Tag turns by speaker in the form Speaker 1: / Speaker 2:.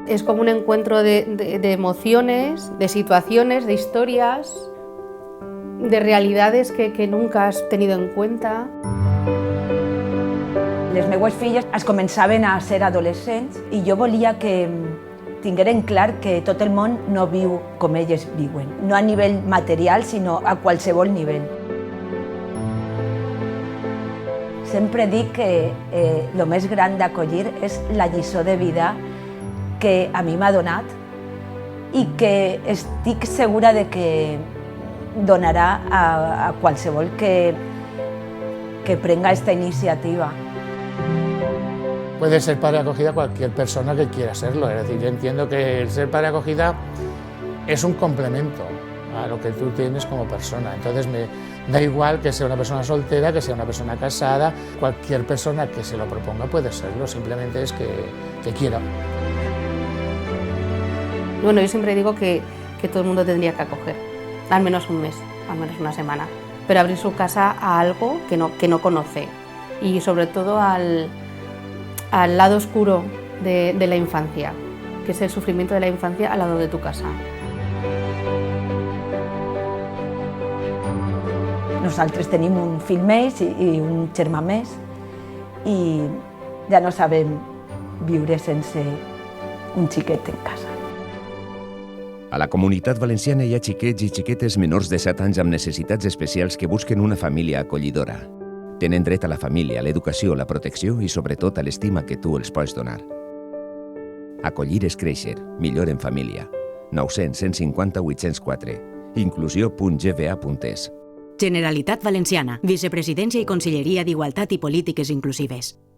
Speaker 1: Es como un encuentro de emociones, de situaciones, de historias, de realidades que nunca has tenido en cuenta.
Speaker 2: Les meues filles es començaven a ser adolescents i jo volia que tingueren clar que tot el món no viu com elles viuen, no a nivell material, sinó a qualsevol nivell. Sempre dic que el més gran d'acollir és la lliçó de vida que a mi m'ha donat i que estic segura de que donarà a qualsevol que prenga esta iniciativa.
Speaker 3: Puede ser padre de acogida cualquier persona que quiera serlo, es decir, yo entiendo que el ser padre de acogida es un complemento a lo que tú tienes como persona, entonces me da igual que sea una persona soltera, que sea una persona casada, cualquier persona que se lo proponga puede serlo, simplemente es que quiera.
Speaker 1: Bueno, yo siempre digo que todo el mundo tendría que acoger, al menos un mes, al menos una semana, pero abrir su casa a algo que no conoce y sobre todo al lado oscuro de la infancia, que es el sufrimiento de la infancia al lado de tu casa.
Speaker 2: Nosaltres tenim un fill més i un germà més i ja no sabem viure sense un xiquet en casa.
Speaker 4: A la Comunitat Valenciana hi ha xiquets i xiquetes menors de 7 anys amb necessitats especials que busquen una família acollidora. Tenen dret a la família, a l'educació, la protecció i, sobretot, a l'estima que tu els pots donar. Acollir és créixer, millor en família. 900 150 804. Inclusió.gva.es.
Speaker 5: Generalitat Valenciana, Vicepresidència i Conselleria d'Igualtat i Polítiques Inclusives.